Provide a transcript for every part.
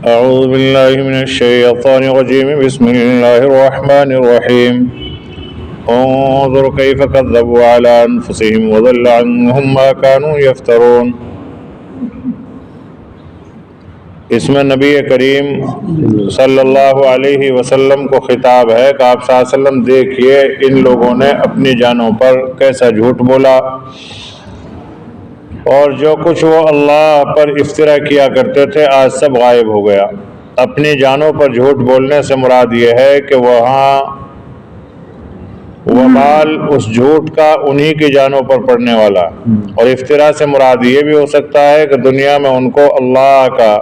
أعوذ بالله من الشيطان الرجيم بسم الله الرحمن الرحيم انظر كيف كذبوا على أنفسهم وضل عنهم ما كانوا يفترون۔ اس میں نبی کریم صلی اللہ علیہ وسلم کو خطاب ہے کہ آپ صلی اللہ علیہ وسلم دیکھیے ان لوگوں نے اپنی جانوں پر کیسا جھوٹ بولا، اور جو کچھ وہ اللہ پر افترا کیا کرتے تھے آج سب غائب ہو گیا۔ اپنی جانوں پر جھوٹ بولنے سے مراد یہ ہے کہ وہاں وبال اس جھوٹ کا انہی کی جانوں پر پڑنے والا، اور افترا سے مراد یہ بھی ہو سکتا ہے کہ دنیا میں ان کو اللہ کا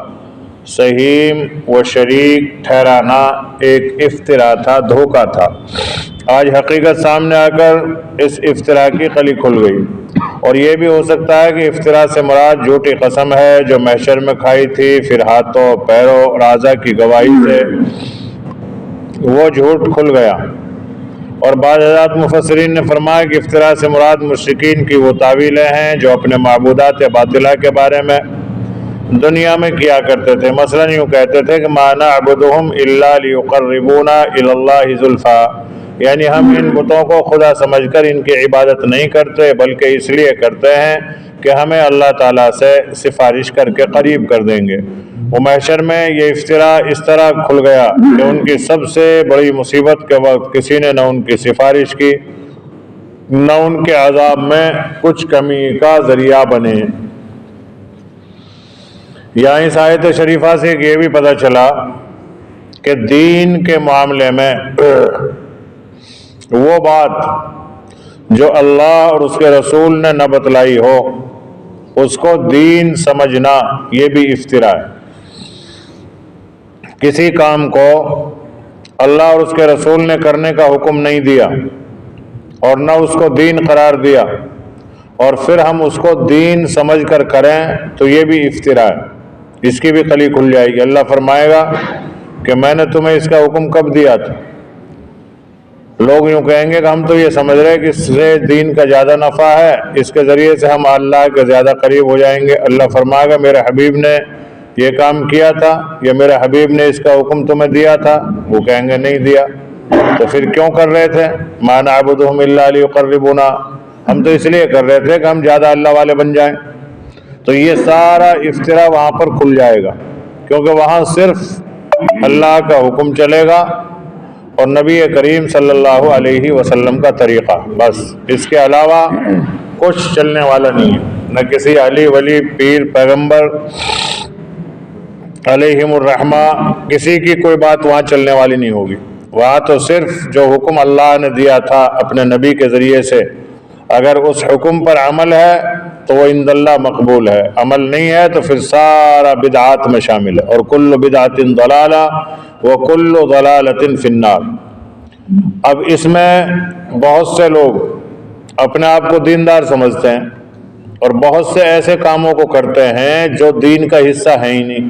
سہیم و شریک ٹھہرانا ایک افترا تھا، دھوکہ تھا۔ آج حقیقت سامنے آ کر اس افترا کی کلی کھل گئی۔ اور یہ بھی ہو سکتا ہے کہ افترا سے مراد جھوٹی قسم ہے جو محشر میں کھائی تھی، پھر ہاتھوں پیروں اور اعضاء کی گواہی سے وہ جھوٹ کھل گیا۔ اور بعض حضرات مفسرین نے فرمایا کہ افترا سے مراد مشرکین کی وہ تعویلیں ہیں جو اپنے معبودات باطلہ کے بارے میں دنیا میں کیا کرتے تھے۔ مثلا یوں کہتے تھے کہ ما نعبدهم الا ليقربونا الى الله زلفى، یعنی ہم ان بتوں کو خدا سمجھ کر ان کی عبادت نہیں کرتے بلکہ اس لیے کرتے ہیں کہ ہمیں اللہ تعالیٰ سے سفارش کر کے قریب کر دیں گے۔ وہ محشر میں یہ افترا اس طرح کھل گیا کہ ان کی سب سے بڑی مصیبت کے وقت کسی نے نہ ان کی سفارش کی نہ ان کے عذاب میں کچھ کمی کا ذریعہ بنے۔ یہاں اس آیت شریفہ سے یہ بھی پتہ چلا کہ دین کے معاملے میں وہ بات جو اللہ اور اس کے رسول نے نہ بتلائی ہو اس کو دین سمجھنا یہ بھی افترا ہے۔ کسی کام کو اللہ اور اس کے رسول نے کرنے کا حکم نہیں دیا اور نہ اس کو دین قرار دیا، اور پھر ہم اس کو دین سمجھ کر کریں تو یہ بھی افترا ہے، اس کی بھی کلی کھل جائے گی۔ اللہ فرمائے گا کہ میں نے تمہیں اس کا حکم کب دیا تھا؟ لوگ یوں کہیں گے کہ ہم تو یہ سمجھ رہے کہ اس سے دین کا زیادہ نفع ہے، اس کے ذریعے سے ہم اللہ کے زیادہ قریب ہو جائیں گے۔ اللہ فرمائے گا میرے حبیب نے یہ کام کیا تھا یا میرے حبیب نے اس کا حکم تمہیں دیا تھا؟ وہ کہیں گے نہیں دیا، تو پھر کیوں کر رہے تھے؟ ما نعبدهم الا ليقربونا، ہم تو اس لیے کر رہے تھے کہ ہم زیادہ اللہ والے بن جائیں۔ تو یہ سارا افترا وہاں پر کھل جائے گا، کیونکہ وہاں صرف اللہ کا حکم چلے گا اور نبی کریم صلی اللہ علیہ وسلم کا طریقہ، بس اس کے علاوہ کچھ چلنے والا نہیں ہے۔ نہ کسی علی ولی پیر پیغمبر علیہم الرحمہ کسی کی کوئی بات وہاں چلنے والی نہیں ہوگی۔ وہاں تو صرف جو حکم اللہ نے دیا تھا اپنے نبی کے ذریعے سے، اگر اس حکم پر عمل ہے تو وہ عند اللہ مقبول ہے، عمل نہیں ہے تو پھر سارا بدعات میں شامل ہے، اور کل بدعت ضلالہ وکل ضلالۃ فی النار۔ اب اس میں بہت سے لوگ اپنے آپ کو دیندار سمجھتے ہیں اور بہت سے ایسے کاموں کو کرتے ہیں جو دین کا حصہ ہے ہی نہیں،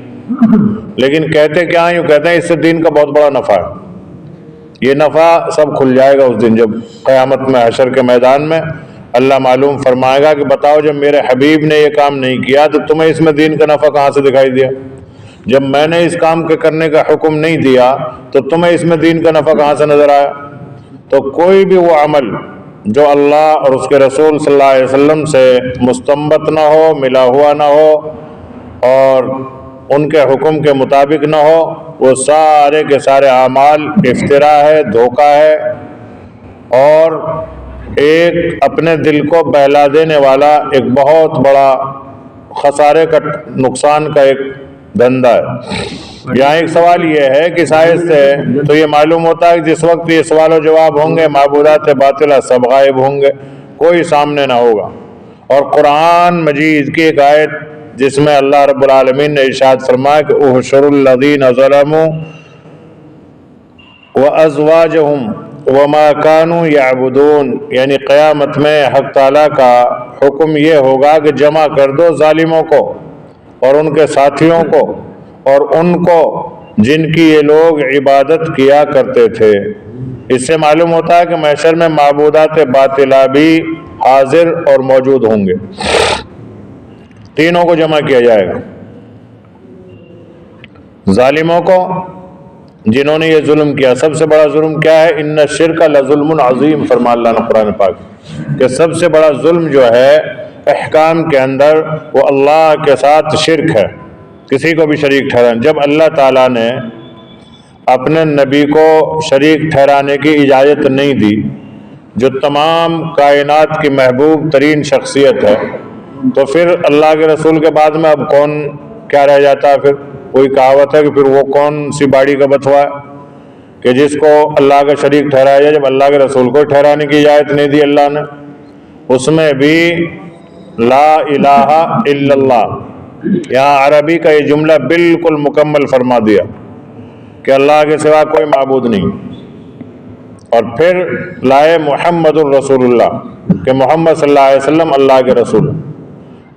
لیکن کہتے کیا ہیں؟ یوں کہتے ہیں اس سے دین کا بہت بڑا نفع ہے۔ یہ نفع سب کھل جائے گا اس دن جب قیامت میں حشر کے میدان میں اللہ معلوم فرمائے گا کہ بتاؤ جب میرے حبیب نے یہ کام نہیں کیا تو تمہیں اس میں دین کا نفع کہاں سے دکھائی دیا؟ جب میں نے اس کام کے کرنے کا حکم نہیں دیا تو تمہیں اس میں دین کا نفع کہاں سے نظر آیا؟ تو کوئی بھی وہ عمل جو اللہ اور اس کے رسول صلی اللہ علیہ وسلم سے مستنبط نہ ہو، ملا ہوا نہ ہو اور ان کے حکم کے مطابق نہ ہو، وہ سارے کے سارے اعمال افترا ہے، دھوکہ ہے، اور ایک اپنے دل کو بہلا دینے والا ایک بہت بڑا خسارے کا نقصان کا ایک دھندا ہے۔ یہاں ایک سوال یہ ہے کہ اس آیت سے تو یہ معلوم ہوتا ہے کہ جس وقت یہ سوال و جواب ہوں گے معبودات باطلہ سب غائب ہوں گے، کوئی سامنے نہ ہوگا۔ اور قرآن مجید کی ایک آیت جس میں اللہ رب العالمین نے ارشاد فرمایا کہ احشروا الذین ظلموا وازواجہم وما كانوا يعبدون، یعنی قیامت میں حق تعالیٰ کا حکم یہ ہوگا کہ جمع کر دو ظالموں کو اور ان کے ساتھیوں کو اور ان کو جن کی یہ لوگ عبادت کیا کرتے تھے۔ اس سے معلوم ہوتا ہے کہ محشر میں معبودات باطلہ بھی حاضر اور موجود ہوں گے، تینوں کو جمع کیا جائے گا۔ ظالموں کو جنہوں نے یہ ظلم کیا، سب سے بڑا ظلم کیا ہے؟ ان الشرک لظلم عظیم، فرما اللہ نے قرآن پاک کہ سب سے بڑا ظلم جو ہے احکام کے اندر وہ اللہ کے ساتھ شرک ہے، کسی کو بھی شریک ٹھہرانا۔ جب اللہ تعالیٰ نے اپنے نبی کو شریک ٹھہرانے کی اجازت نہیں دی، جو تمام کائنات کی محبوب ترین شخصیت ہے، تو پھر اللہ کے رسول کے بعد میں اب کون کیا رہ جاتا ہے؟ پھر کوئی کہاوت ہے کہ پھر وہ کون سی باڑی کا بتوا ہے کہ جس کو اللہ کا شریک ٹھہرایا جائے، جب اللہ کے رسول کو ٹھہرانے کی اجازت نہیں دی اللہ نے۔ اس میں بھی لا الہ الا اللہ، یہاں عربی کا یہ جملہ بالکل مکمل فرما دیا کہ اللہ کے سوا کوئی معبود نہیں، اور پھر لائے محمد الرسول اللہ کہ محمد صلی اللہ علیہ وسلم اللہ کے رسول۔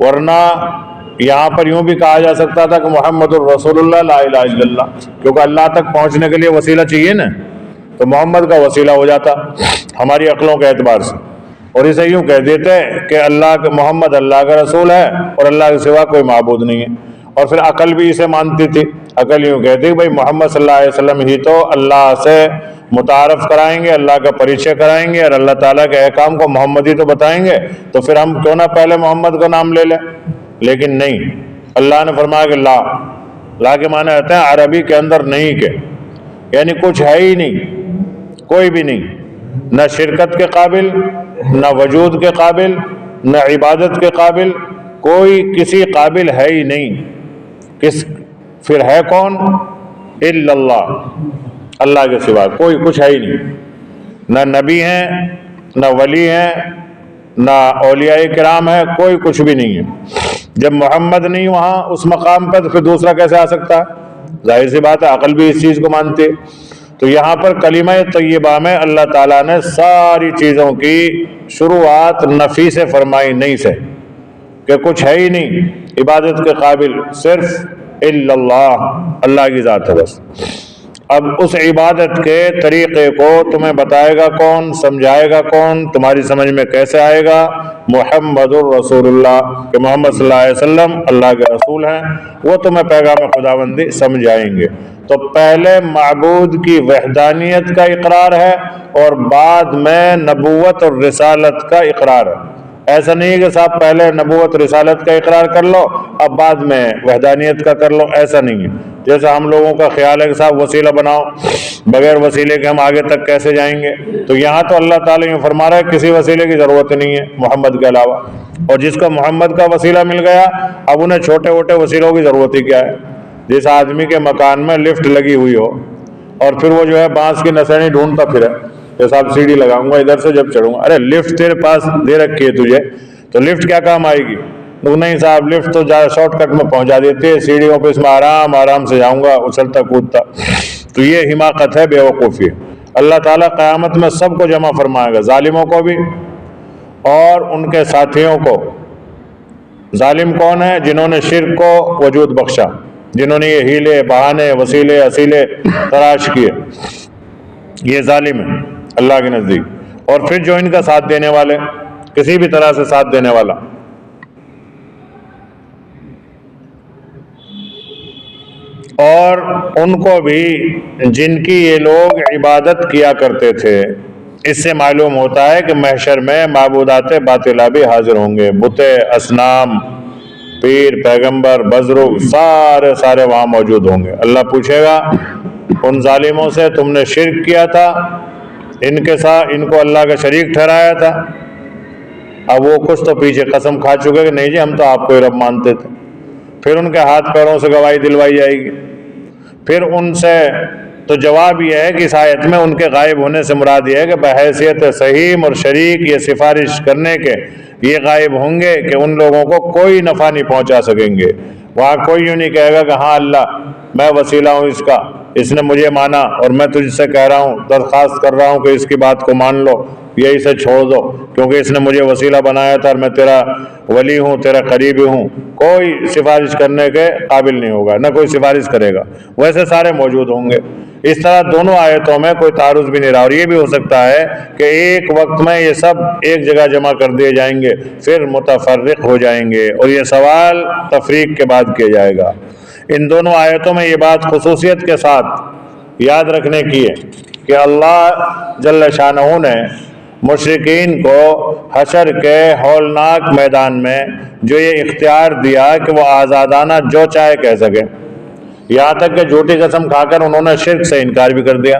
ورنہ یہاں پر یوں بھی کہا جا سکتا تھا کہ محمد الرسول اللہ لا الہ الا اللہ، کیونکہ اللہ تک پہنچنے کے لیے وسیلہ چاہیے نا، تو محمد کا وسیلہ ہو جاتا ہماری عقلوں کے اعتبار سے، اور اسے یوں کہہ دیتے کہ اللہ کے محمد اللہ کا رسول ہے اور اللہ کے سوا کوئی معبود نہیں ہے۔ اور پھر عقل بھی اسے مانتی تھی، عقل یوں کہتی کہ بھائی محمد صلی اللہ علیہ وسلم ہی تو اللہ سے متعارف کرائیں گے، اللہ کا پریچے کرائیں گے، اور اللہ تعالیٰ کے احکام کو محمد ہی تو بتائیں گے، تو پھر ہم کیوں نہ پہلے محمد کا نام لے لیں؟ لیکن نہیں، اللہ نے فرمایا کہ لا کے معنی رہتے ہیں عربی کے اندر نہیں کے، یعنی کچھ ہے ہی نہیں، کوئی بھی نہیں، نہ شرکت کے قابل، نہ وجود کے قابل، نہ عبادت کے قابل، کوئی کسی قابل ہے ہی نہیں۔ پھر ہے کون؟ الا اللہ، اللہ کے سوا کوئی کچھ ہے ہی نہیں، نہ نبی ہیں، نہ ولی ہیں، نہ اولیاء کرام ہیں، کوئی کچھ بھی نہیں ہے۔ جب محمد نہیں وہاں اس مقام پر تو پھر دوسرا کیسے آ سکتا ہے؟ ظاہر سی بات ہے، عقل بھی اس چیز کو مانتی ہے۔ تو یہاں پر کلمہ طیبہ میں اللہ تعالیٰ نے ساری چیزوں کی شروعات نفی سے فرمائی، نہیں سے، کہ کچھ ہے ہی نہیں عبادت کے قابل، صرف الا اللہ، اللہ کی ذات ہے بس۔ اب اس عبادت کے طریقے کو تمہیں بتائے گا کون، سمجھائے گا کون، تمہاری سمجھ میں کیسے آئے گا؟ محمد الرسول اللہ، کہ محمد صلی اللہ علیہ وسلم اللہ کے رسول ہیں، وہ تمہیں پیغام خداوندی سمجھائیں گے۔ تو پہلے معبود کی وحدانیت کا اقرار ہے اور بعد میں نبوت اور رسالت کا اقرار ہے۔ ایسا نہیں کہ صاحب پہلے نبوت رسالت کا اقرار کر لو اب بعد میں وحدانیت کا کر لو، ایسا نہیں ہے۔ جیسا ہم لوگوں کا خیال ہے کہ صاحب وسیلہ بناؤ، بغیر وسیلے کے ہم آگے تک کیسے جائیں گے؟ تو یہاں تو اللہ تعالیٰ یہ فرما رہا ہے کسی وسیلے کی ضرورت نہیں ہے محمد کے علاوہ، اور جس کو محمد کا وسیلہ مل گیا اب انہیں چھوٹے موٹے وسیلوں کی ضرورت ہی کیا ہے؟ جس آدمی کے مکان میں لفٹ لگی ہوئی ہو اور پھر وہ جو ہے بانس کی نسینی ڈھونڈتا پھرے کہ صاحب سیڑھی لگاؤں گا ادھر سے جب چڑھوں گا، ارے لفٹ تیرے پاس دے رکھی ہے تجھے تو لفٹ کیا کام آئے گی؟ تو نہیں صاحب لفٹ تو شارٹ کٹ میں پہنچا دیتی ہے، سیڑھیوں پہ اس میں آرام سے جاؤں گا اچھلتا کودتا۔ تو یہ حماقت ہے، بیوقوفی ہے۔ اللہ تعالیٰ قیامت میں سب کو جمع فرمائے گا، ظالموں کو بھی اور ان کے ساتھیوں کو۔ ظالم کون ہے؟ جنہوں نے شرک کو وجود بخشا، جنہوں نے یہ ہیلے بہانے وسیلے اسیلے تراش کیے، یہ ظالم ہے اللہ کے نزدیک۔ اور پھر جو ان کا ساتھ دینے والے، کسی بھی طرح سے ساتھ دینے والا، اور ان کو بھی جن کی یہ لوگ عبادت کیا کرتے تھے۔ اس سے معلوم ہوتا ہے کہ محشر میں معبودات باطلہ بھی حاضر ہوں گے، بت، اصنام، پیر، پیغمبر، بزرگ، سارے وہاں موجود ہوں گے۔ اللہ پوچھے گا ان ظالموں سے تم نے شرک کیا تھا ان کے ساتھ، ان کو اللہ کا شریک ٹھہرایا تھا؟ اب وہ کچھ تو پیچھے قسم کھا چکے کہ نہیں جی ہم تو آپ کو ہی رب مانتے تھے۔ پھر ان کے ہاتھ پیروں سے گواہی دلوائی جائے گی۔ پھر ان سے تو جواب یہ ہے کہ اس آیت میں ان کے غائب ہونے سے مراد یہ ہے کہ بحیثیت صحیح اور شریک یہ سفارش کرنے کے یہ غائب ہوں گے کہ ان لوگوں کو کوئی نفع نہیں پہنچا سکیں گے۔ وہاں کوئی یوں نہیں کہے گا کہ ہاں اللہ میں وسیلہ ہوں اس کا، اس نے مجھے مانا اور میں تجھ سے کہہ رہا ہوں، درخواست کر رہا ہوں کہ اس کی بات کو مان لو، یہی سے چھوڑ دو کیونکہ اس نے مجھے وسیلہ بنایا تھا اور میں تیرا ولی ہوں، تیرا قریبی ہوں۔ کوئی سفارش کرنے کے قابل نہیں ہوگا، نہ کوئی سفارش کرے گا، ویسے سارے موجود ہوں گے۔ اس طرح دونوں آیتوں میں کوئی تعارض بھی نہیں رہا، اور یہ بھی ہو سکتا ہے کہ ایک وقت میں یہ سب ایک جگہ جمع کر دیے جائیں گے، پھر متفرق ہو جائیں گے، اور یہ سوال تفریق کے بعد کیا جائے گا۔ ان دونوں آیتوں میں یہ بات خصوصیت کے ساتھ یاد رکھنے کی ہے کہ اللہ جل شانہ نے مشرکین کو حشر کے ہولناک میدان میں جو یہ اختیار دیا کہ وہ آزادانہ جو چاہے کہہ سکے، یہاں تک کہ جھوٹی قسم کھا کر انہوں نے شرک سے انکار بھی کر دیا۔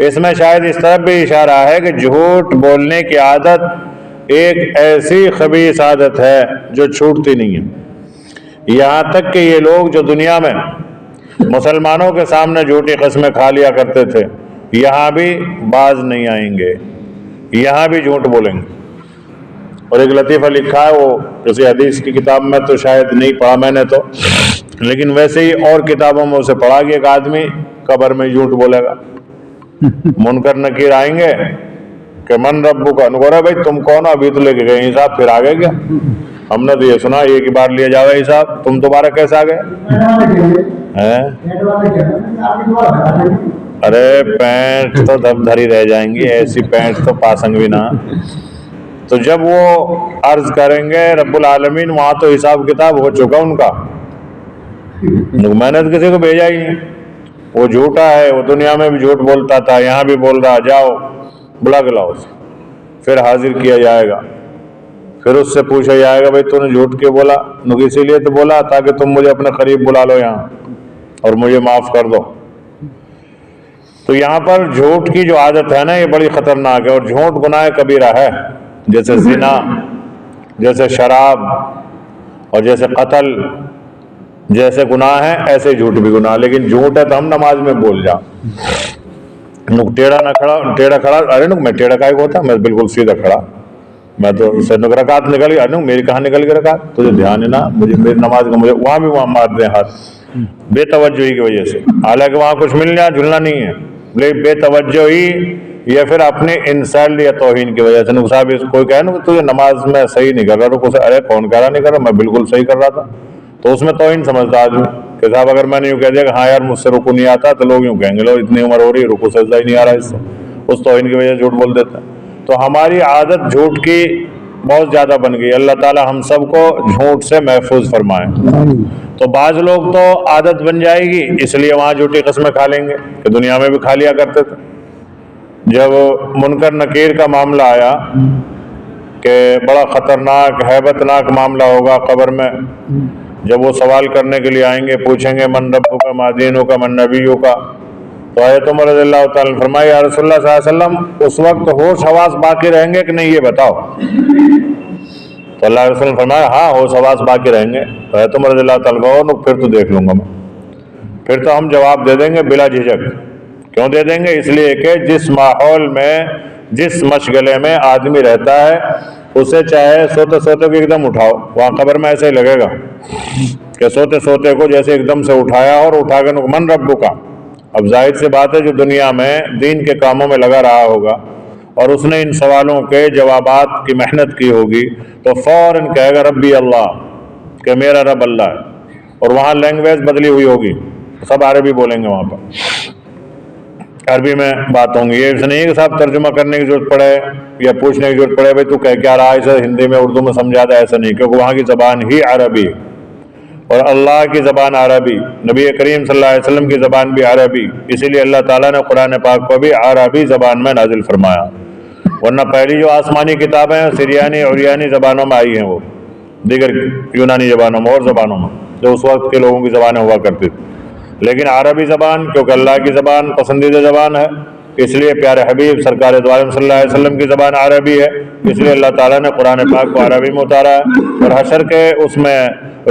اس میں شاید اس طرف بھی اشارہ ہے کہ جھوٹ بولنے کی عادت ایک ایسی خبیث عادت ہے جو چھوٹتی نہیں ہے، یہاں تک کہ یہ لوگ جو دنیا میں مسلمانوں کے سامنے جھوٹی قسمیں کھا لیا کرتے تھے، یہاں بھی باز نہیں آئیں گے، یہاں بھی جھوٹ بولیں گے۔ اور ایک لطیفہ لکھا ہے، وہ کسی حدیث کی کتاب میں تو شاید نہیں پڑھا میں نے تو، لیکن ویسے ہی اور کتابوں میں اسے پڑھا کہ ایک آدمی قبر میں جھوٹ بولے گا، منکر نکیر آئیں گے کہ من ربو کا نکورا بھائی تم کون ہو، ابھی تو لے کے گئے حساب، پھر آگے کیا؟ ہم نے تو یہ سنا ایک ہی بار لیا جاوے حساب، تم دوبارہ کیسے آ گئے؟ ارے پینٹ تو دب دھری رہ جائیں گی، ایسی پینٹ تو پاسنگ بھی نہ۔ تو جب وہ عرض کریں گے رب العالمین، وہاں تو حساب کتاب ہو چکا ان کا، میں نے تو کسی کو بھیجا ہی نہیں، وہ جھوٹا ہے، وہ دنیا میں بھی جھوٹ بولتا تھا، یہاں بھی بول رہا، جاؤ بلا کے لاؤ اسے۔ پھر حاضر کیا جائے گا، پھر اس سے پوچھا جائے گا بھائی تو نے جھوٹ کیوں بولا؟ اسی لیے تو بولا تاکہ تم مجھے اپنے قریب بلا لو یہاں اور مجھے معاف کر دو۔ تو یہاں پر جھوٹ کی جو عادت ہے نا، یہ بڑی خطرناک ہے، اور جھوٹ گناہ کبیرہ ہے، جیسے زنا، جیسے شراب، اور جیسے قتل جیسے گناہ ہیں، ایسے جھوٹ بھی گناہ۔ لیکن جھوٹ ہے تو ہم نماز میں بول جا، ٹیڑھا نہ کھڑا، ٹیڑھا کھڑا، ارے میں ٹیڑھا کائے کو ہوتا، میں بالکل سیدھا کھڑا، میں تو رکعت نکل گیا، میری کہاں نکل گئی رکعت، تجھے دھیان ہے نا، مجھے میری نماز کا، مجھے وہاں بھی وہاں مار دیں ہاتھ بے توجہی کی وجہ سے، حالانکہ وہاں کچھ ملنا جلنا نہیں ہے، لیکن بے توجہی یا پھر اپنے انسان یا توہین کی وجہ سے۔ صاحب کوئی کہے نا کہ تجھے نماز میں صحیح نہیں کر رہا، رکو سے، ارے کون کہہ رہا نہیں کر رہا، میں بالکل صحیح کر رہا تھا، تو اس میں توہین سمجھتا آدمی کہ صاحب اگر میں نے یوں کہہ دیا کہ ہاں یار مجھ سے رکو نہیں آتا، تو لوگ یوں کہیں گے لو اتنی عمر ہو رہی ہے رکو سجدہ ہی نہیں آ رہا، اس سے اس توہین کی وجہ سے جھوٹ بول دیتا ہے۔ تو ہماری عادت جھوٹ کی بہت زیادہ بن گئی، اللہ تعالی ہم سب کو جھوٹ سے محفوظ فرمائے۔ تو بعض لوگ تو عادت بن جائے گی، اس لیے وہاں جھوٹی قسمیں کھا لیں گے کہ دنیا میں بھی کھا لیا کرتے تھے۔ جب منکر نکیر کا معاملہ آیا کہ بڑا خطرناک ہیبت ناک معاملہ ہوگا قبر میں، جب وہ سوال کرنے کے لیے آئیں گے، پوچھیں گے من ربک کا، ما دینک کا، من نبیک کا، تو حضرت عمر رضی اللہ تعالیٰ فرمایا یا رسول اللہ صلی اللہ علیہ وسلم اس وقت ہوش حواس باقی رہیں گے کہ نہیں، یہ بتاؤ؟ تو اللہ رسول نے فرمایا ہاں ہوش حواس باقی رہیں گے۔ تو حضرت عمر رضی اللہ تعالیٰ پھر تو دیکھ لوں گا میں، پھر تو ہم جواب دے دیں گے بلا جھجک۔ کیوں دے دیں گے؟ اس لیے کہ جس ماحول میں، جس مشغلے میں آدمی رہتا ہے، اسے چاہے سوتے سوتے کو ایک دم اٹھاؤ، وہاں قبر میں ایسے ہی لگے گا کہ سوتے سوتے کو جیسے ایک دم سے اٹھایا اور اٹھا کے من ربک کا۔ اب ظاہر سی بات ہے جو دنیا میں دین کے کاموں میں لگا رہا ہوگا اور اس نے ان سوالوں کے جوابات کی محنت کی ہوگی، تو فوراً کہے گا ربی اللہ، کہ میرا رب اللہ ہے، اور وہاں لینگویج بدلی ہوئی ہوگی، سب عربی بولیں گے، وہاں پر عربی میں بات ہوں گی۔ یہ اس نہیں کہ صاحب ترجمہ کرنے کی ضرورت پڑے یا پوچھنے کی ضرورت پڑے بھائی تو کہہ کیا رہا ہے، اسے ہندی میں اردو میں سمجھا دے، ایسا نہیں، کیونکہ وہاں کی زبان ہی عربی، اور اللہ کی زبان عربی، نبی کریم صلی اللہ علیہ وسلم کی زبان بھی عربی، اسی لیے اللہ تعالیٰ نے قرآن پاک کو بھی عربی زبان میں نازل فرمایا، ورنہ پہلی جو آسمانی کتابیں ہیں سریانی اوریانی زبانوں میں آئی ہیں، وہ دیگر یونانی زبانوں میں اور زبانوں میں جو اس وقت کے لوگوں کی زبانیں ہوا کرتی تھی، لیکن عربی زبان کیونکہ اللہ کی زبان پسندیدہ زبان ہے، اس لیے پیارے حبیب سرکار دو عالم صلی اللہ علیہ وسلم کی زبان عربی ہے، اس لیے اللہ تعالیٰ نے قرآن پاک کو عربی میں اتارا ہے، اور حشر کے اس میں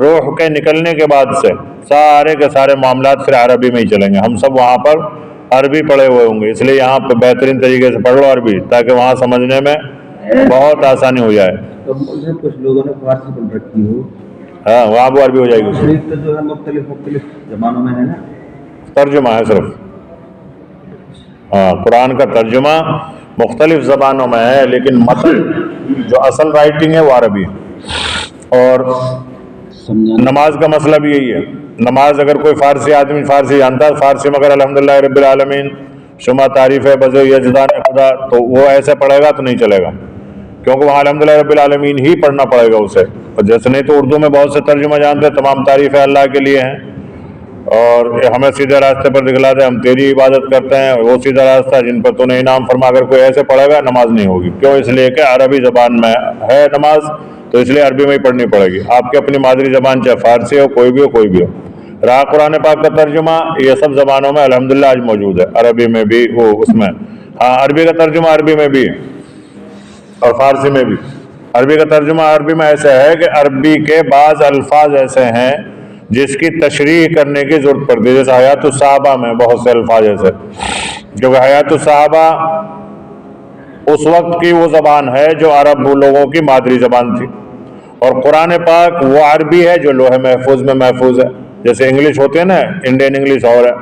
روح کے نکلنے کے بعد سے سارے کے سارے معاملات پھر عربی میں ہی چلیں گے، ہم سب وہاں پر عربی پڑھے ہوئے ہوں گے، اس لیے یہاں پہ بہترین طریقے سے پڑھ لو عربی تاکہ وہاں سمجھنے میں بہت آسانی ہو جائے۔ کچھ لوگوں نے فارسی پڑھ رکھی ہو، ہاں وہاں بھی عربی ہو جائے گی، جو ہے مختلف زبانوں میں ہے نا، ترجمہ ہے صرف، ہاں قرآن کا ترجمہ مختلف زبانوں میں ہے، لیکن متن جو اصل رائٹنگ ہے وہ عربی ہے۔ اور نماز کا مسئلہ بھی یہی ہے، نماز اگر کوئی فارسی آدمی فارسی جانتا ہے، فارسی مگر الحمدللہ رب العالمین شما تعریف ہے بز یزدان خدا، تو وہ ایسے پڑھے گا تو نہیں چلے گا، کیونکہ وہاں الحمدللہ رب العالمین ہی پڑھنا پڑے گا اسے، اور جیسے نہیں تو اردو میں بہت سے ترجمہ جانتے ہیں، تمام تعریفیں اللہ کے لیے ہیں، اور ہمیں سیدھے راستے پر دکھلا دے، ہم تیری عبادت کرتے ہیں، وہ سیدھا راستہ جن پر تو نے انعام فرما، اگر کوئی ایسے پڑھے گا نماز نہیں ہوگی۔ کیوں؟ اس لیے کہ عربی زبان میں ہے نماز، تو اس لیے عربی میں ہی پڑھنی پڑے گی۔ آپ کی اپنی مادری زبان چاہے فارسی ہو، کوئی بھی ہو، کوئی بھی ہو۔ رہا قرآن پاک کا ترجمہ، یہ سب زبانوں میں الحمدللہ آج موجود ہے، عربی میں بھی وہ اس میں، ہاں عربی کا ترجمہ عربی میں بھی ہے اور فارسی میں بھی۔ عربی کا ترجمہ عربی میں ایسا ہے کہ عربی کے بعض الفاظ ایسے ہیں جس کی تشریح کرنے کی ضرورت پڑتی ہے، جیسے حیات الصحابہ میں بہت سے الفاظ ایسے، کیونکہ حیات الصحابہ اس وقت کی وہ زبان ہے جو عرب لوگوں کی مادری زبان تھی، اور قرآن پاک وہ عربی ہے جو لوح محفوظ میں محفوظ ہے۔ جیسے انگلش ہوتے ہیں نا، انڈین انگلش اور ہے،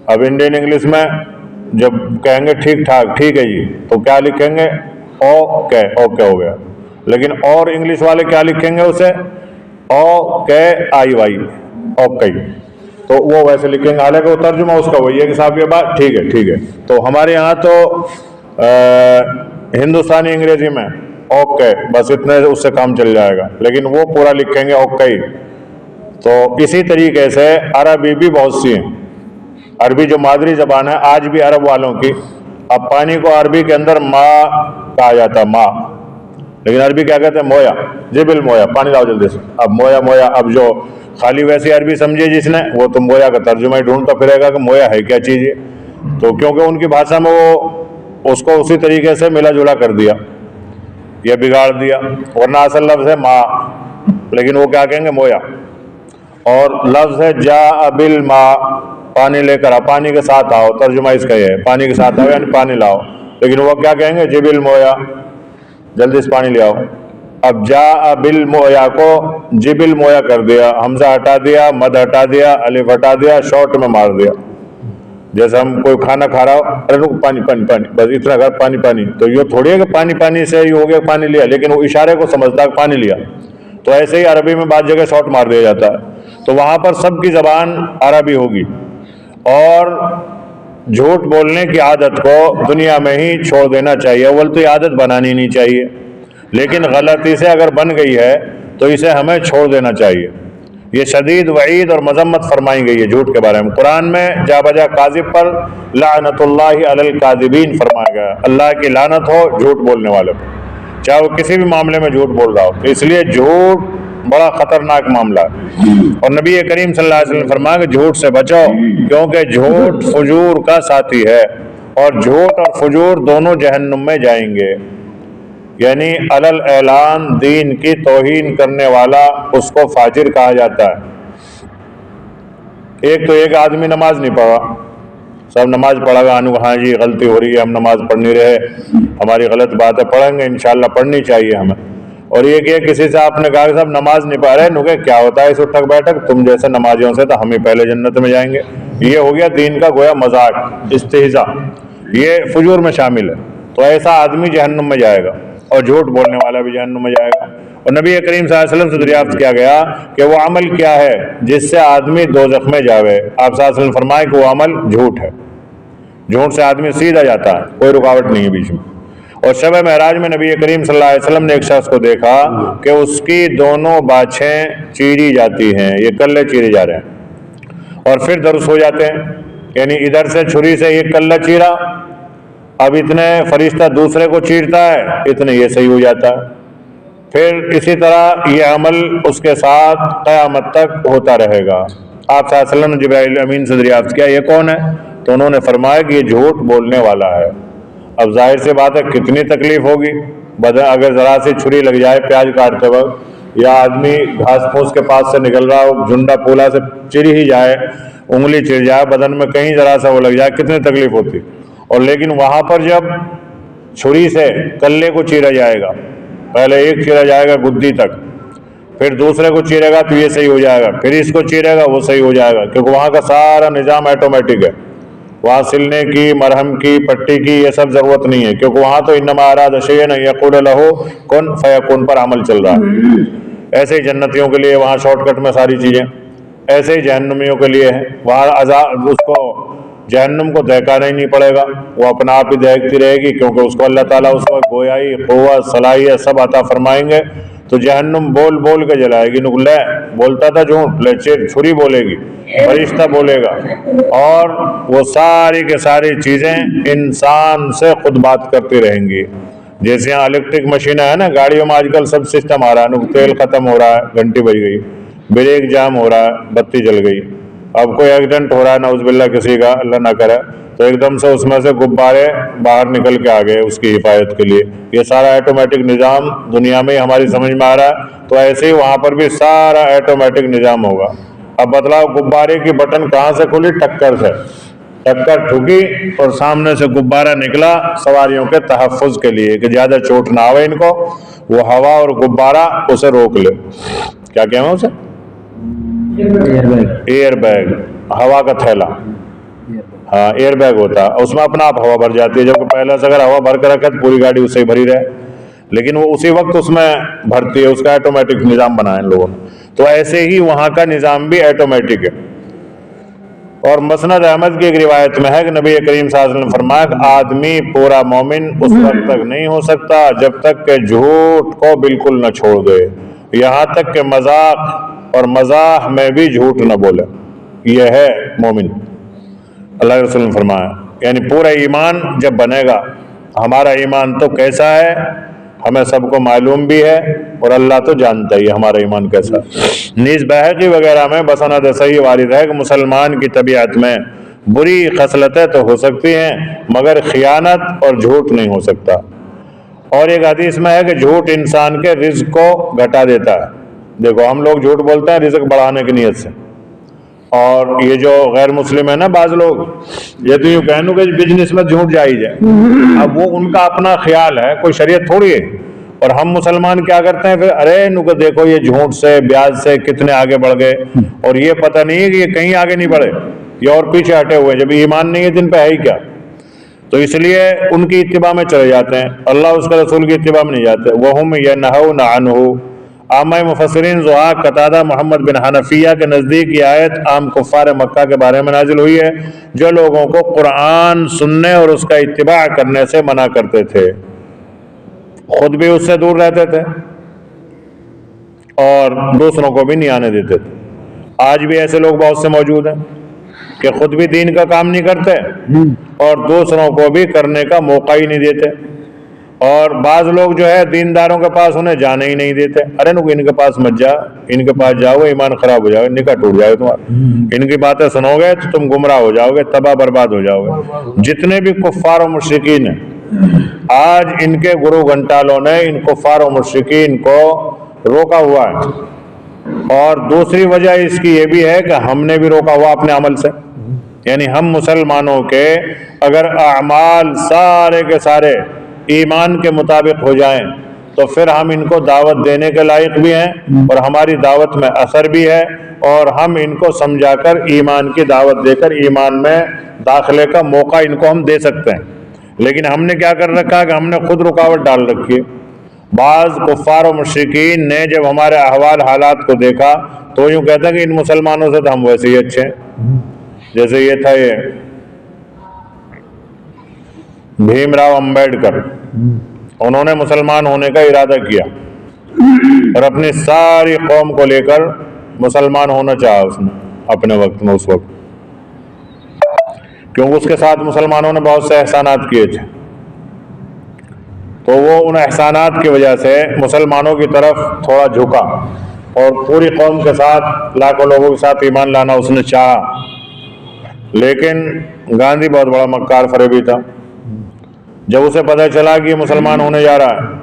اب انڈین انگلش میں جب کہیں گے ٹھیک ٹھاک، ٹھیک ہے جی، تو کیا لکھیں گے؟ اوکے، اوکے ہو گیا۔ لیکن اور انگلش والے کیا لکھیں گے اسے؟ اوکے آئی وائی، اوکے، تو وہ ویسے لکھیں گے، حالانکہ وہ ترجمہ اس کا وہی ہے کہ صاحب یہ بات ٹھیک ہے، ٹھیک ہے۔ تو ہمارے یہاں تو ہندوستانی انگریزی میں اوکے، بس اتنے اس سے کام چل جائے گا، لیکن وہ پورا لکھیں گے اوکے۔ تو اسی طریقے سے عربی بھی بہت سی ہیں، عربی جو مادری زبان ہے آج بھی عرب والوں کی، اب پانی کو عربی کے اندر ماء کہا جاتا ہے، ماء، لیکن عربی کیا کہتے ہیں؟ مویا، جبل مویا، پانی لاؤ جلدی سے۔ اب مویا مویا، اب جو خالی ویسی عربی سمجھے جس نے، وہ تو مویا کا ترجمہ ہی ڈھونڈتا پھرے گا کہ مویا ہے کیا چیز ہے، تو کیونکہ ان کی بھاشا میں وہ اس کو اسی طریقے سے ملا جلا کر دیا یا بگاڑ دیا، ورنہ اصل لفظ ہے ماء، لیکن وہ کیا کہیں گے؟ مویا۔ اور لفظ ہے جاء بالماء، پانی لے کر آ، پانی کے ساتھ آؤ، ترجمہ اس کا یہ ہے، پانی کے ساتھ آؤ یعنی پانی لاؤ، لیکن وہ کیا کہیں گے؟ جبل مویا، جلدی سے پانی لے آؤ۔ اب جاء بالمویا کو جبل مویا کر دیا، حمزہ ہٹا دیا، مد ہٹا دیا، الف ہٹا دیا، شارٹ میں مار دیا۔ جیسے ہم کوئی کھانا کھا رہا ہو، ارے رک، پانی پانی پانی، بس اتنا کر، پانی پانی، تو یہ تھوڑی ہے کہ پانی پانی سے ہی ہو گیا پانی لیا، لیکن وہ اشارے کو سمجھتا ہے پانی لیا۔ تو ایسے ہی عربی میں بعض جگہ شارٹ مار دیا جاتا ہے، تو وہاں پر سب کی زبان عربی ہوگی، اور جھوٹ بولنے کی عادت کو دنیا میں ہی چھوڑ دینا چاہیے۔ اول تو یہ عادت بنانی نہیں چاہیے، لیکن غلطی سے اگر بن گئی ہے تو اسے ہمیں چھوڑ دینا چاہیے۔ یہ شدید وعید اور مذمت فرمائی گئی ہے جھوٹ کے بارے میں، قرآن میں جا بجا کاذب پر لعنت اللہ علی الکاذبین فرمایا گیا، اللہ کی لعنت ہو جھوٹ بولنے والے پر، چاہے وہ کسی بھی معاملے میں جھوٹ بول رہا ہو۔ اس لیے جھوٹ بڑا خطرناک معاملہ ہے، اور نبی کریم صلی اللہ علیہ وسلم نے فرمایا کہ جھوٹ سے بچو، کیونکہ جھوٹ فجور کا ساتھی ہے، اور جھوٹ اور فجور دونوں جہنم میں جائیں گے۔ یعنی علل اعلان دین کی توہین کرنے والا اس کو فاجر کہا جاتا ہے۔ ایک تو ایک آدمی نماز نہیں پڑھا، سب نماز پڑھا گا، ہاں جی غلطی ہو رہی ہے، ہم نماز پڑھ نہیں رہے، ہماری غلط بات ہے، پڑھیں گے انشاءاللہ، پڑھنی چاہیے ہمیں۔ اور یہ کہ کسی سے آپ نے کہا کہ صاحب نماز نہیں پڑھ رہے، نکے کیا ہوتا ہے اس اٹھک بیٹھک، تم جیسے نمازیوں سے تو ہم ہی پہلے جنت میں جائیں گے، یہ ہو گیا دین کا گویا مذاق، استہزاء، یہ فجور میں شامل ہے۔ تو ایسا آدمی جہنم میں جائے گا، اور جھوٹ بولنے والا بھی جہنم میں جائے گا۔ اور نبی کریم صلی اللہ علیہ وسلم سے دریافت کیا گیا کہ وہ عمل کیا ہے جس سے آدمی دوزخ میں جاوے، آپ صلی اللہ علیہ وسلم فرمائے کہ وہ عمل جھوٹ ہے، جھوٹ سے آدمی سیدھا جاتا ہے، کوئی رکاوٹ نہیں ہے بیچ میں۔ اور شب معراج میں نبی کریم صلی اللہ علیہ وسلم نے ایک شخص کو دیکھا کہ اس کی دونوں باچھیں چیری جاتی ہیں، یہ کلے چیرے جا رہے ہیں اور پھر درست ہو جاتے ہیں، یعنی ادھر سے چھری سے ایک کلہ چیرا، اب اتنے فرشتہ دوسرے کو چیرتا ہے، اتنے یہ صحیح ہو جاتا ہے، پھر اسی طرح یہ عمل اس کے ساتھ قیامت تک ہوتا رہے گا۔ آپ صلی اللہ علیہ وسلم نے جبرائیل امین سے دریافت کیا یہ کون ہے، تو انہوں نے فرمایا کہ یہ جھوٹ بولنے والا ہے۔ اب ظاہر سی بات ہے کتنی تکلیف ہوگی، اگر ذرا سی چھری لگ جائے پیاز کاٹتے وقت، یا آدمی گھاس پھوس کے پاس سے نکل رہا ہو، جھنڈا پھولا سے چری ہی جائے، انگلی چر جائے بدن میں، کہیں ذرا سا وہ لگ جائے، کتنی تکلیف ہوتی۔ اور لیکن وہاں پر جب چھری سے کلے کو چیرا جائے گا، پہلے ایک چیرا جائے گا گدی تک، پھر دوسرے کو چیرے گا تو یہ صحیح ہو جائے گا، پھر اس کو چیرے گا وہ صحیح ہو جائے گا، کیونکہ وہاں کا سارا نظام آٹومیٹک ہے، وہاں سلنے کی، مرہم کی، پٹی کی یہ سب ضرورت نہیں ہے، کیونکہ وہاں تو انما اراد شیئا ان یقول لہ کن فیکون پر عمل چل رہا ہے۔ ایسے ہی جنتیوں کے لیے وہاں شارٹ کٹ میں ساری چیزیں، ایسے ہی جہنمیوں کے لیے ہیں، وہاں عذاب، اس کو جہنم کو دہکانا ہی نہیں پڑے گا، وہ اپنا آپ ہی دہکتی رہے گی، کیونکہ اس کو اللہ تعالیٰ اس کو گویائی، قوت، صلاحیت سب عطا فرمائیں گے، تو جہنم بول بول کے جلائے گی، نکلے بولتا تھا جھوٹ، لے چھری بولے گی، فرشتہ بولے گا، اور وہ ساری کے ساری چیزیں انسان سے خود بات کرتی رہیں گی۔ جیسے یہاں الیکٹرک مشینیں ہیں نا، گاڑیوں میں آج کل سب سسٹم آ رہا ہے، تیل ختم ہو رہا ہے گھنٹی بج گئی، بریک جام ہو رہا ہے بتی جل گئی، اب کوئی ایکسیڈنٹ ہو رہا ہے نعوذ باللہ کسی کا، اللہ نہ کرے، تو ایک دم سے اس میں سے غبارے باہر نکل کے آ گئے اس کی حفاظت کے لیے۔ یہ سارا آٹومیٹک نظام دنیا میں ہماری سمجھ میں آ رہا ہے، تو ایسے ہی وہاں پر بھی سارا آٹومیٹک نظام ہوگا۔ اب بتلاؤ غبارے کی بٹن کہاں سے کھلی؟ ٹکر سے، ٹکر ٹھوکی اور سامنے سے غبارہ نکلا سواریوں کے تحفظ کے لیے کہ زیادہ چوٹ نہ آوے ان کو، وہ ہوا اور غبارہ اسے روک لے۔ کیا کہیں اسے؟ ایئر بیگ، ہوا کا تھیلا، ہاں ایئر بیگ ہوتا ہے، اس میں اپنا آپ ہوا بھر جاتی ہے، جبکہ پہلے سے اگر ہوا بھر کے رکھے تو پوری گاڑی اس سے ہی بھری رہے، لیکن وہ اسی وقت اس میں بھرتی ہے، اس کا آٹومیٹک نظام بنایا ان لوگوں نے۔ تو ایسے ہی وہاں کا نظام بھی آٹومیٹک ہے۔ اور مسند احمد کی ایک روایت میں ہے کہ نبی کریم صلی اللہ علیہ وسلم نے فرمایا کہ آدمی پورا مومن اس وقت تک نہیں ہو سکتا جب تک کہ جھوٹ کو بالکل نہ چھوڑ دے، یہاں تک کہ مذاق اور مزاح میں بھی جھوٹ نہ بولے، یہ ہے مومن۔ اللہ کے رسول نے فرمایا یعنی پورا ایمان جب بنے گا، ہمارا ایمان تو کیسا ہے ہمیں سب کو معلوم بھی ہے، اور اللہ تو جانتا ہی ہے ہمارا ایمان کیسا ہے۔ نیز بحقی وغیرہ میں بسند صحیح وارد ہے کہ مسلمان کی طبیعت میں بری خصلتیں تو ہو سکتی ہیں مگر خیانت اور جھوٹ نہیں ہو سکتا۔ اور ایک حدیث میں ہے کہ جھوٹ انسان کے رزق کو گھٹا دیتا ہے۔ دیکھو ہم لوگ جھوٹ بولتے ہیں رزق بڑھانے کی نیت سے، اور یہ جو غیر مسلم ہے نا بعض لوگ، یہ تو یوں کہنو کہ بزنس میں جھوٹ جائز ہے، اب وہ ان کا اپنا خیال ہے، کوئی شریعت تھوڑی ہے۔ اور ہم مسلمان کیا کرتے ہیں پھر، ارے ان کو دیکھو یہ جھوٹ سے بیاج سے کتنے آگے بڑھ گئے، اور یہ پتہ نہیں ہے کہ یہ کہیں آگے نہیں بڑھے، یہ اور پیچھے ہٹے ہوئے ہیں، جب ایمان نہیں ہے جن پہ ہے ہی کیا۔ تو اس لیے ان کی اتباع میں چلے جاتے ہیں، اللہ اس کے رسول کی اتباع میں نہیں جاتے۔ وَهُمْ يَنْهَوْنَ عَنْهُ۔ عامہ مفسرین ضحاک قتادہ محمد بن حنفیہ کے نزدیک یہ آیت عام کفار مکہ کے بارے میں نازل ہوئی ہے جو لوگوں کو قرآن سننے اور اس کا اتباع کرنے سے منع کرتے تھے، خود بھی اس سے دور رہتے تھے اور دوسروں کو بھی نہیں آنے دیتے تھے۔ آج بھی ایسے لوگ بہت سے موجود ہیں کہ خود بھی دین کا کام نہیں کرتے اور دوسروں کو بھی کرنے کا موقع ہی نہیں دیتے، اور بعض لوگ جو ہے دینداروں کے پاس انہیں جانے ہی نہیں دیتے۔ ارے نو ان کے پاس مت جا، ان کے پاس جاؤ گے ایمان خراب ہو جاؤ گے، نکاح ٹوٹ جائے گا تمہارا، ان کی باتیں سنو گے تو تم گمراہ ہو جاؤ گے، تباہ برباد ہو جاؤ گے۔ جتنے بھی کفار و مشرکین ہیں آج ان کے گرو گھنٹالوں نے ان کفار و مشرکین کو روکا ہوا ہے، اور دوسری وجہ اس کی یہ بھی ہے کہ ہم نے بھی روکا ہوا اپنے عمل سے، یعنی ہم مسلمانوں کے اگر اعمال سارے کے سارے ایمان کے مطابق ہو جائیں تو پھر ہم ان کو دعوت دینے کے لائق بھی ہیں، اور ہماری دعوت میں اثر بھی ہے، اور ہم ان کو سمجھا کر ایمان کی دعوت دے کر ایمان میں داخلے کا موقع ان کو ہم دے سکتے ہیں۔ لیکن ہم نے کیا کر رکھا کہ ہم نے خود رکاوٹ ڈال رکھی ہے۔ بعض کفار و مشرکین نے جب ہمارے احوال حالات کو دیکھا تو یوں کہتے ہیں کہ ان مسلمانوں سے تو ہم ویسے ہی اچھے ہیں۔ جیسے یہ تھا یہ بھیم راؤ امبیڈکر، انہوں نے مسلمان ہونے کا ارادہ کیا اور اپنی ساری قوم کو لے کر مسلمان ہونا چاہا اس نے اپنے وقت میں، اس وقت کیونکہ اس کے ساتھ مسلمانوں نے بہت سے احسانات کیے تھے، تو وہ ان احسانات کی وجہ سے مسلمانوں کی طرف تھوڑا جھکا اور پوری قوم کے ساتھ لاکھوں لوگوں کے ساتھ ایمان لانا اس نے چاہا۔ لیکن گاندھی بہت بڑا مکار فریبی تھا، جب اسے پتہ چلا کہ یہ مسلمان ہونے جا رہا ہے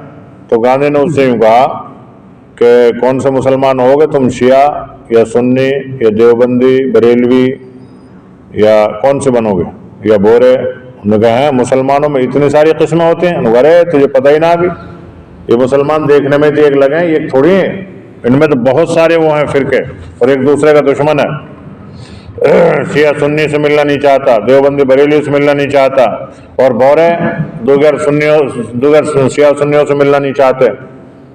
تو گاندھی نے اس سے یوں کہا کہ کون سے مسلمان ہوگے تم، شیعہ یا سنی یا دیوبندی بریلوی یا کون سے بنو گے یا بورے؟ انہوں نے کہا ہے مسلمانوں میں اتنی ساری قسمیں ہوتی ہیں، ارے تجھے پتہ ہی نہ بھی، یہ مسلمان دیکھنے میں تو ایک لگے ہیں، یہ تھوڑی ہیں، ان میں تو بہت سارے وہ ہیں فرقے اور ایک دوسرے کا دشمن ہے۔ شیعہ سنی سے ملنا نہیں چاہتا، دیوبندی بریلی سے ملنا نہیں چاہتا، اور بورے دیگر شیعہ سنیوں سے ملنا نہیں چاہتے،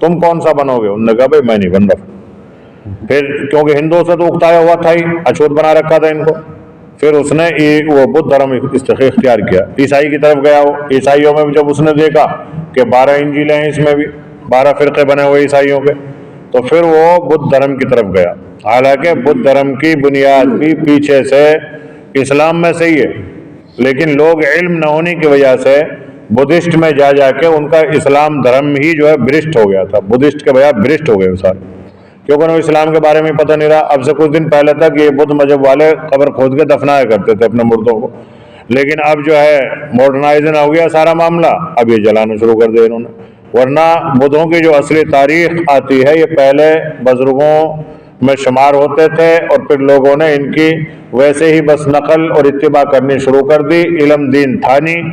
تم کون سا بنو گے؟ انہوں نے کہا بھائی میں نہیں بن رہا۔ پھر کیونکہ ہندوؤں سے تو اکتایا ہوا تھا ہی، اچھوت بنا رکھا تھا ان کو، پھر اس نے وہ بدھ دھرم اختیار کیا، عیسائی کی طرف گیا۔ وہ عیسائیوں میں بھی جب اس نے دیکھا کہ 12 انجیلیں ہیں اس میں بھی، 12 فرقے بنے ہوئے عیسائیوں کے، تو پھر وہ بدھ دھرم کی طرف گیا، حالانکہ بدھ دھرم کی بنیاد بھی پیچھے سے اسلام میں صحیح ہے، لیکن لوگ علم نہ ہونے کی وجہ سے بدھسٹ میں جا کے ان کا اسلام دھرم ہی جو ہے برشٹ ہو گیا تھا، بدھسٹ کے بجائے برشٹ ہو گئے سارے، کیونکہ انہیں اسلام کے بارے میں پتہ نہیں رہا۔ اب سے کچھ دن پہلے تک یہ بدھ مذہب والے قبر کھود کے دفنایا کرتے تھے اپنے مردوں کو، لیکن اب جو ہے ماڈرنائزن ہو گیا سارا معاملہ، اب یہ جلانا شروع کر دیا انہوں نے۔ ورنہ بدھوں کی جو اصلی تاریخ آتی ہے یہ پہلے بزرگوں میں شمار ہوتے تھے، اور پھر لوگوں نے ان کی ویسے ہی بس نقل اور اتباع کرنی شروع کر دی، علم دین تھا نہیں،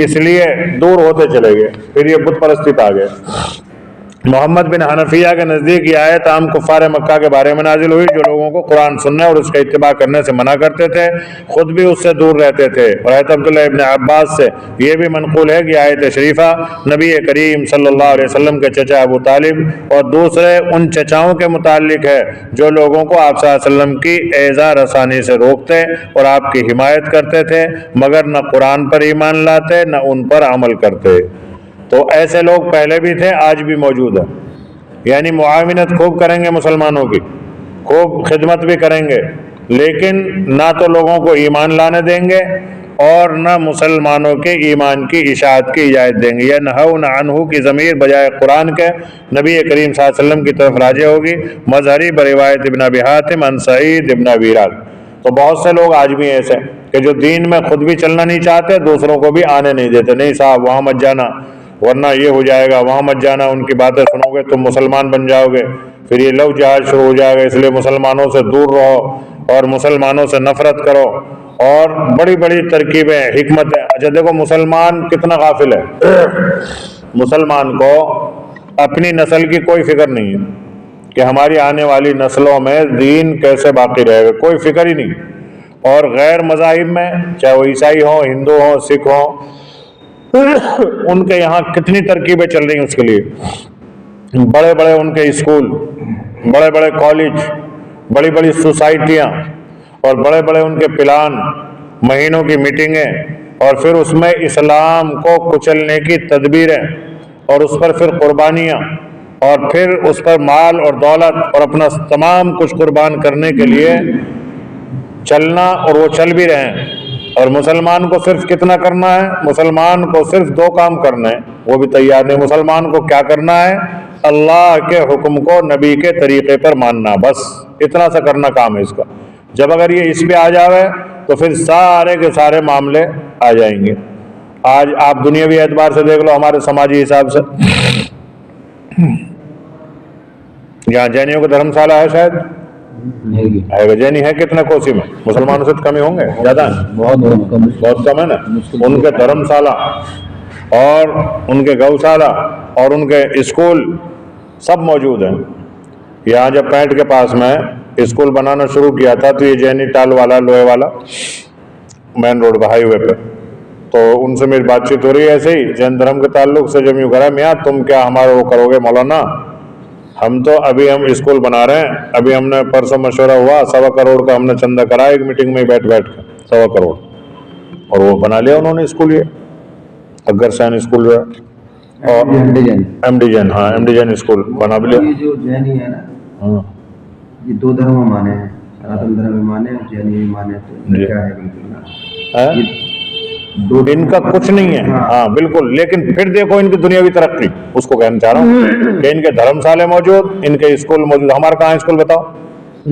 اس لیے دور ہوتے چلے گئے، پھر یہ بت پرستی پہ آ گئے۔ محمد بن حنفیہ کے نزدیک یہ آیت عام کفار مکہ کے بارے میں نازل ہوئی، جو لوگوں کو قرآن سننے اور اس کا اتباع کرنے سے منع کرتے تھے، خود بھی اس سے دور رہتے تھے۔ اور حضرت عبداللہ ابن عباس سے یہ بھی منقول ہے کہ آیت شریفہ نبی کریم صلی اللہ علیہ وسلم کے چچا ابو طالب اور دوسرے ان چچاؤں کے متعلق ہے جو لوگوں کو آپ صلی اللہ علیہ وسلم کی ایذا رسانی سے روکتے اور آپ کی حمایت کرتے تھے، مگر نہ قرآن پر ایمان لاتے نہ ان پر عمل کرتے۔ تو ایسے لوگ پہلے بھی تھے، آج بھی موجود ہیں، یعنی معاونت خوب کریں گے مسلمانوں کی، خوب خدمت بھی کریں گے، لیکن نہ تو لوگوں کو ایمان لانے دیں گے اور نہ مسلمانوں کے ایمان کی اشاعت کی اجازت دیں گے۔ ینہون عنہ کی ضمیر بجائے قرآن کے نبی کریم صلی اللہ علیہ وسلم کی طرف راجع ہوگی۔ مظہری بروایت ابن ابی حاتم عن سعید ابن ابی راز۔ تو بہت سے لوگ آج بھی ایسے کہ جو دین میں خود بھی چلنا نہیں چاہتے، دوسروں کو بھی آنے نہیں دیتے، نہیں صاحب وہاں مت جانا ورنہ یہ ہو جائے گا، وہاں مت جانا، ان کی باتیں سنو گے تم مسلمان بن جاؤ گے، پھر یہ لو جہاد شروع ہو جائے گا، اس لیے مسلمانوں سے دور رہو اور مسلمانوں سے نفرت کرو، اور بڑی بڑی ترکیبیں حکمتیں۔ اچھا دیکھو مسلمان کتنا غافل ہے، مسلمان کو اپنی نسل کی کوئی فکر نہیں ہے کہ ہماری آنے والی نسلوں میں دین کیسے باقی رہے گا، کوئی فکر ہی نہیں۔ اور غیر مذاہب میں چاہے وہ عیسائی ہوں، ہندو ہوں، سکھ ہوں، ان کے یہاں کتنی ترکیبیں چل رہی ہیں اس کے لیے، بڑے بڑے ان کے اسکول، بڑے بڑے کالج، بڑی بڑی سوسائٹیاں، اور بڑے بڑے ان کے پلان، مہینوں کی میٹنگیں، اور پھر اس میں اسلام کو کچلنے کی تدبیریں، اور اس پر پھر قربانیاں، اور پھر اس پر مال اور دولت اور اپنا تمام کچھ قربان کرنے کے لیے چلنا، اور وہ چل بھی رہے ہیں۔ اور مسلمان کو صرف کتنا کرنا ہے؟ مسلمان کو صرف 2 کام کرنے ہیں، وہ بھی تیار نہیں۔ مسلمان کو کیا کرنا ہے؟ اللہ کے حکم کو نبی کے طریقے پر ماننا، بس اتنا سا کرنا کام ہے اس کا۔ جب اگر یہ اس پہ آ جاوے تو پھر سارے کے سارے معاملے آ جائیں گے۔ آج آپ دنیاوی اعتبار سے دیکھ لو، ہمارے سماجی حساب سے یہاں جینیوں کا دھرم شالہ ہے، شاید ہے گا، جینی ہے کتنے کوسی میں؟ مسلمانوں سے تو کم ہی ہوں گے، زیادہ بہت کم ہے نا۔ ان کے دھرم شالہ اور ان کے گوشالہ اور ان کے اسکول سب موجود ہیں۔ یہاں جب پینٹ کے پاس میں اسکول بنانا شروع کیا تھا تو یہ جینی ٹال والا، لوہے والا، مین روڈ پہ، ہائی وے پہ، تو ان سے میری بات چیت ہو رہی ہے ایسے ہی جین دھرم کے تعلق سے، جب یوں کرا میاں تم کیا ہمارا وہ کرو گے مولانا، ہم تو ابھی ہم اسکول بنا رہے ہیں، ابھی ہم نے پرسوں مشورہ ہوا 1.25 کروڑ کا ہم نے چندہ کرا ایک میٹنگ میں بیٹھ کے 1.25 کروڑ، اور وہ بنا لیا انہوں نے اسکول، یہ اگر سین اسکول جو ہے، اور ایم ڈی جین، ہاں ایم ڈی جین اسکول بنا بھی لیا۔ یہ جو جینی ہے نا، ہاں یہ 2 دھرم مانے ہیں، سناتن دھرم بھی مانے اور جینی بھی مانے، تو کیا ہے بالکل نا، ان کا کچھ نہیں ہے، ہاں بالکل۔ لیکن پھر دیکھو ان کی دنیاوی ترقی، اس کو کہنا چاہ رہا ہوں کہ ان کے دھرم شالے موجود، ان کے اسکول موجود۔ ہمارا کہاں اسکول بتاؤ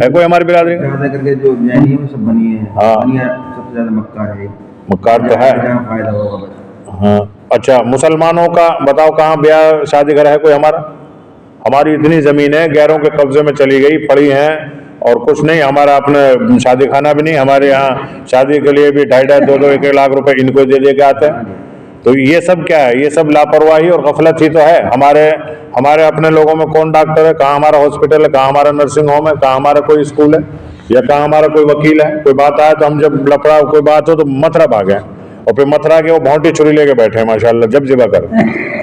ہے کوئی ہماری برادری؟ کر کے جو جینی ہے سب بنی ہے، ہاں سب سے زیادہ مکہ ہے، مکار تو ہے، جہاں فائدہ ہوگا بس۔ ہاں اچھا مسلمانوں کا بتاؤ کہاں بیاہ شادی گھر ہے کوئی ہمارا؟ ہماری اتنی زمینیں غیروں کے قبضے میں چلی گئی، پڑی ہیں، اور کچھ نہیں ہمارا اپنے شادی خانہ بھی نہیں، ہمارے یہاں شادی کے لیے بھی 2.5 2 1 لاکھ روپے ان کو دے کے آتے ہیں۔ تو یہ سب کیا ہے؟ یہ سب لاپرواہی اور غفلت ہی تو ہے۔ ہمارے اپنے لوگوں میں کون ڈاکٹر ہے؟ کہاں ہمارا ہاسپٹل ہے؟ کہاں ہمارا نرسنگ ہوم ہے؟ کہاں ہمارا کوئی اسکول ہے؟ یا کہاں ہمارا کوئی وکیل ہے؟ کوئی بات آئے تو ہم جب لفڑا کوئی بات ہو تو متھرا بھاگے، اور پھر متھرا کے وہ بھونٹی چھری لے کے بیٹھے ہیں ماشاءاللہ جب ذبح کر۔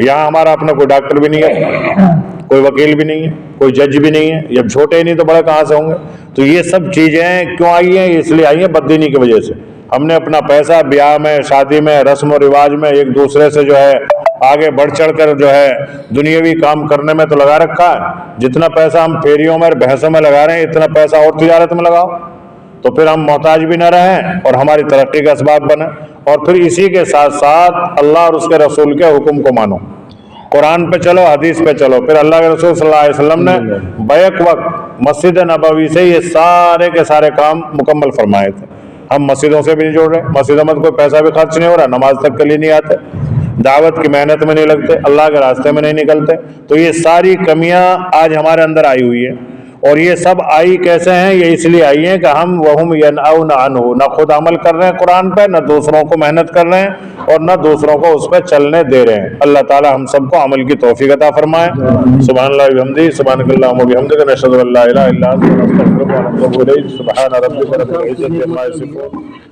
یہاں ہمارا اپنا کوئی ڈاکٹر بھی نہیں ہے، کوئی وکیل بھی نہیں ہے، کوئی جج بھی نہیں ہے، جب چھوٹے ہی نہیں تو بڑے کہاں سے ہوں گے؟ تو یہ سب چیزیں کیوں آئی ہیں؟ اس لیے آئی ہیں بددینی کی وجہ سے۔ ہم نے اپنا پیسہ بیاہ میں، شادی میں، رسم و رواج میں ایک دوسرے سے جو ہے آگے بڑھ چڑھ کر جو ہے دنیاوی کام کرنے میں تو لگا رکھا ہے، جتنا پیسہ ہم پھیریوں میں اور بحثوں میں لگا رہے ہیں اتنا پیسہ اور تجارت میں لگاؤ، تو پھر ہم محتاج بھی نہ رہیں اور ہماری ترقی کا اسباب بنے۔ اور پھر اسی کے ساتھ ساتھ اللہ اور اس کے رسول کے حکم کو مانو، قرآن پہ چلو، حدیث پہ چلو۔ پھر اللہ کے رسول صلی اللہ علیہ وسلم نے بیک وقت مسجد نبوی سے یہ سارے کے سارے کام مکمل فرمائے تھے۔ ہم مسجدوں سے بھی نہیں جوڑ رہے، مسجدوں میں کوئی پیسہ بھی خرچ نہیں ہو رہا، نماز تک کے لیے نہیں آتے، دعوت کی محنت میں نہیں لگتے، اللہ کے راستے میں نہیں نکلتے۔ تو یہ ساری کمیاں آج ہمارے اندر آئی ہوئی ہیں، اور یہ سب آئی کیسے ہیں؟ یہ اس لیے آئی ہیں کہ ہم وہم ینأون عنہ، نہ خود عمل کر رہے ہیں قرآن پہ، نہ دوسروں کو محنت کر رہے ہیں، اور نہ دوسروں کو اس پہ چلنے دے رہے ہیں۔ اللہ تعالی ہم سب کو عمل کی توفیق عطا فرمائے۔ سبحان اللہ وبحمدہ، سبحانک اللہم وبحمدک، نشہد ان لا الہ الا انت، نستغفرک ونتوب الیک۔ سبحان ربک رب العزۃ عما یصفون۔